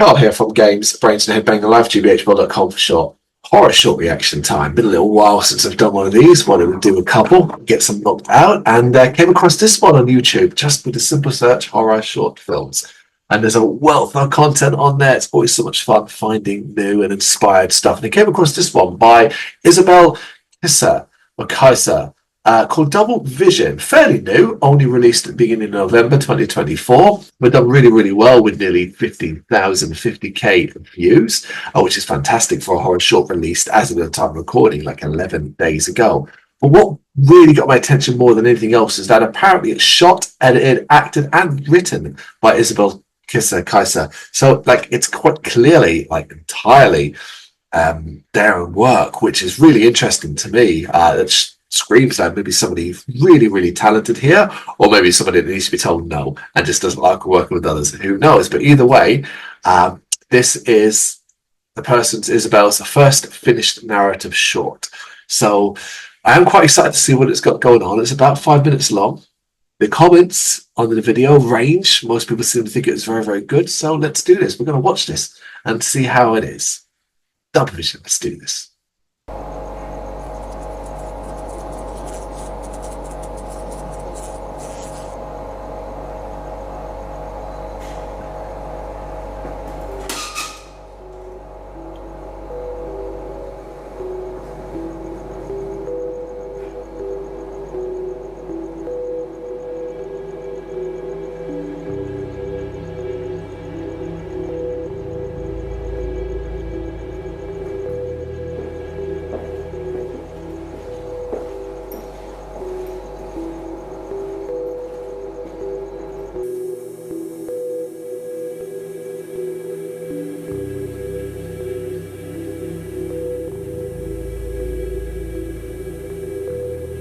Carl here from Brrraaains Head-Banging Life, gbhblofficial for short. Horror short reaction time. Been a little while since I've done one of these. Wanted to do a couple, get some knocked out, and came across this one on YouTube just with a simple search, horror short films. And there's a wealth of content on there. It's always so much fun finding new and inspired stuff. And I came across this one by Isabelle Kiser, called Double Vision. Fairly new, only released at the beginning of November 2024. We've done really, really well with nearly 50k views, which is fantastic for a horror short released as of the time of recording, like 11 days ago. But what really got my attention more than anything else is that apparently it's shot, edited, acted, and written by Isabelle Kiser. So, like, it's quite clearly, like, entirely their own work, which is really interesting to me. That screams like maybe somebody really, really talented here, or maybe somebody that needs to be told no and just doesn't like working with others. Who knows? But either way, this is Isabelle's first finished narrative short. So I am quite excited to see what it's got going on. It's about 5 minutes long. The comments on the video range. Most people seem to think it's very, very good. So let's do this. We're going to watch this and see how it is. Double Vision, let's do this.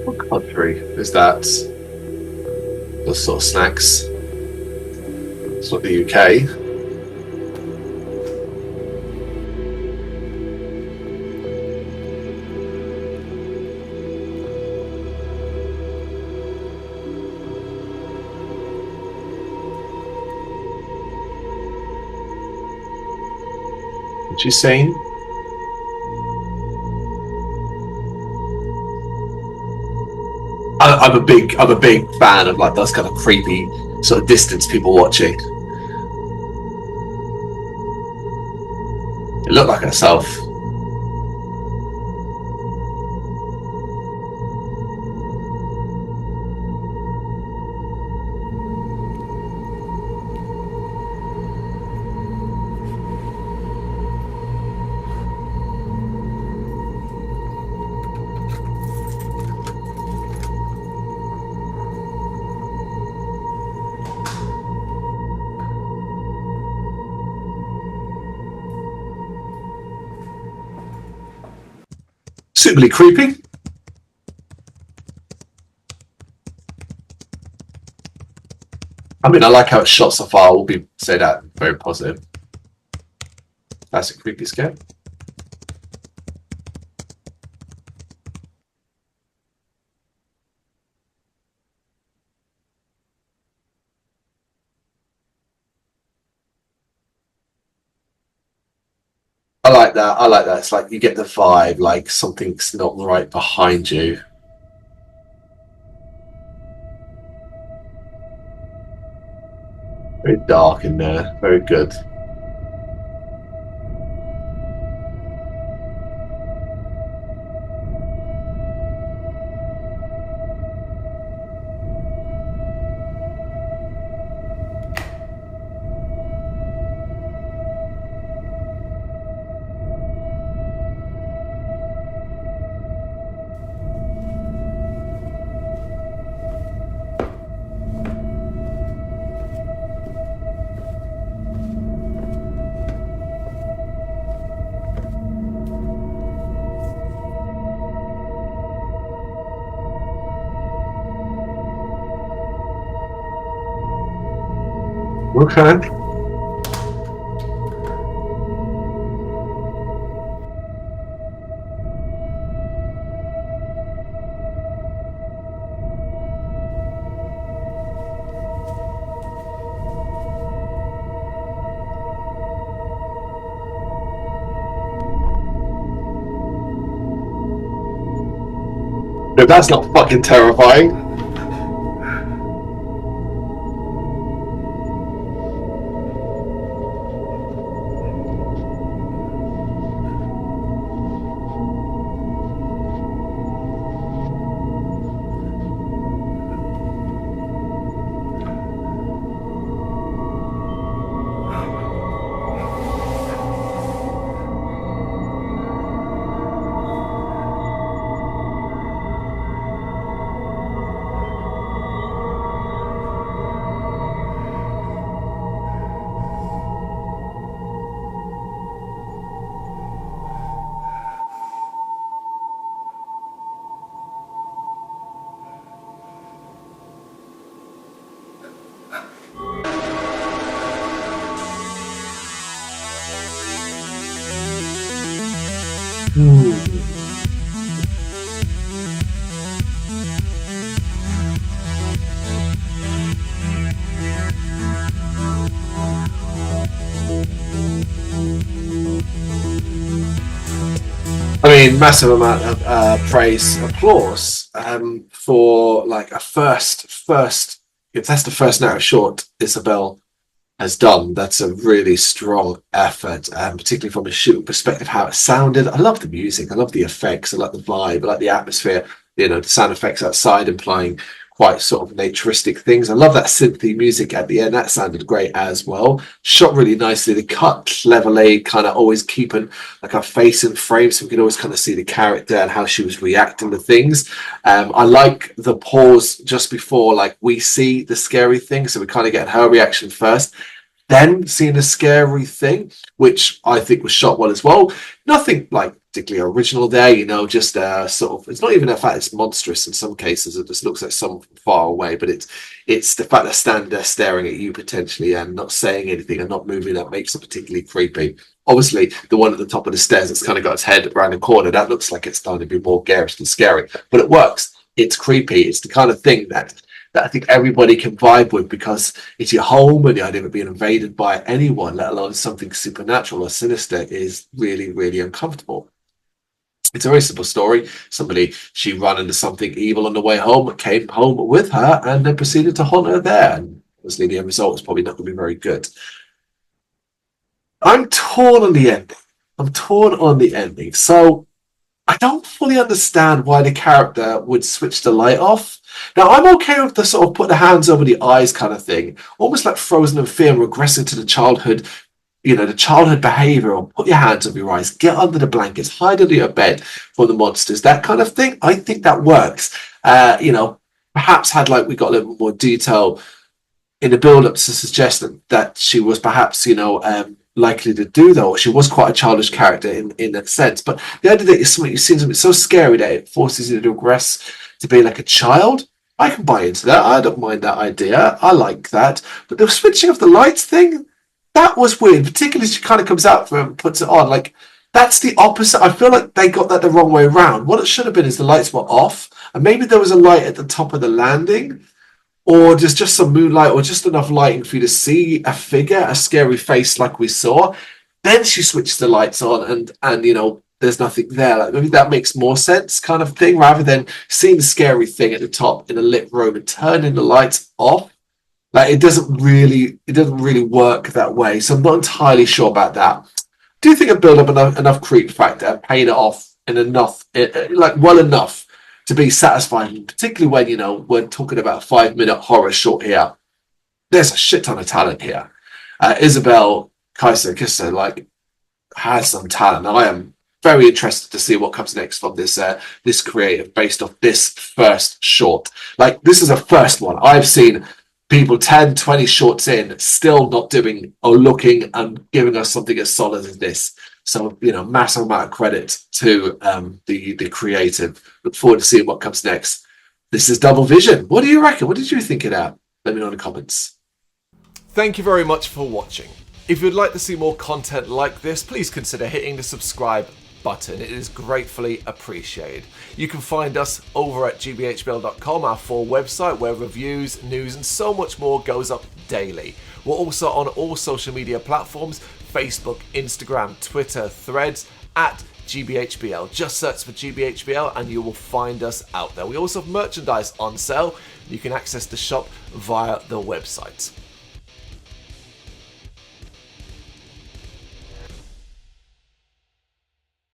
What country is that? Those sort of snacks. It's not the UK. What you saying? I'm a big fan of like those kind of creepy sort of distance people watching. It looked like herself. Suitably creepy. I mean, I like how it's shot so far. We'll say that very positive. That's a creepy scare. I like that. I like that. It's like you get the vibe, like something's not right behind you. Very dark in there. Very good. Okay. No, that's not fucking terrifying. I mean, massive amount of praise, applause for like a first. If that's the first narrative short Isabelle has done, that's a really strong effort, particularly from a shooting perspective, how it sounded. I love the music, I love the effects, I like the vibe, I like the atmosphere, the sound effects outside implying quite sort of naturistic things. I love that synthy music at the end, that sounded great as well. Shot really nicely, the cut cleverly, kind of always keeping like her face in frame so we can always kind of see the character and how she was reacting to things. I like the pause just before like we see the scary thing, so we kind of get her reaction first, then seeing a scary thing, which I think was shot well as well. Nothing like particularly original there, just sort of, it's not even the fact it's monstrous in some cases, it just looks like someone from far away, but it's the fact they're standing there staring at you potentially and not saying anything and not moving that makes it particularly creepy. Obviously, the one at the top of the stairs that's kind of got its head around the corner, that looks like it's starting to be more garish than scary, but it works. It's creepy. It's the kind of thing that I think everybody can vibe with because it's your home and the idea of being invaded by anyone, let alone something supernatural or sinister, is really, really uncomfortable. It's a very simple story. She ran into something evil on the way home, came home with her, and then proceeded to haunt her there. And obviously, the end result is probably not going to be very good. I'm torn on the ending. So I don't fully understand why the character would switch the light off. Now, I'm okay with the sort of put the hands over the eyes kind of thing, almost like frozen in fear and regressing to the childhood behavior, or put your hands over your eyes, get under the blankets, hide under your bed from the monsters, that kind of thing. I think that works. Perhaps had like we got a little more detail in the build-up to suggest that she was perhaps, likely to do though. She was quite a childish character in that sense. But the idea that you've seen something so scary that it forces you to regress to be like a child, I can buy into that. I don't mind that idea. I like that. But the switching of the lights thing, that was weird. Particularly as she kind of comes out from and puts it on. Like, that's the opposite. I feel like they got that the wrong way around. What it should have been is the lights were off, and maybe there was a light at the top of the landing, or just some moonlight, or just enough lighting for you to see a figure, a scary face like we saw. Then she switched the lights on, and there's nothing there. Like, maybe that makes more sense, kind of thing, rather than seeing the scary thing at the top in a lit room and turning the lights off. Like, it doesn't really work that way. So I'm not entirely sure about that. Do you think it built up enough creep factor and paid it off in enough, well enough to be satisfying, particularly when, we're talking about a 5-minute horror short here. There's a shit ton of talent here. Isabelle Kiser, has some talent. I am very interested to see what comes next from this creative based off this first short. Like, this is a first one. I've seen people 10, 20 shorts in still not doing or looking and giving us something as solid as this. So, massive amount of credit to the creative. Look forward to seeing what comes next. This is Double Vision. What do you reckon? What did you think of that? Let me know in the comments. Thank you very much for watching. If you'd like to see more content like this, please consider hitting the subscribe button. It is gratefully appreciated. You can find us over at gbhbl.com, our full website, where reviews, news, and so much more goes up daily. We're also on all social media platforms: Facebook, Instagram, Twitter, Threads, at GBHBL. Just search for GBHBL and you will find us out there. We also have merchandise on sale. You can access the shop via the website.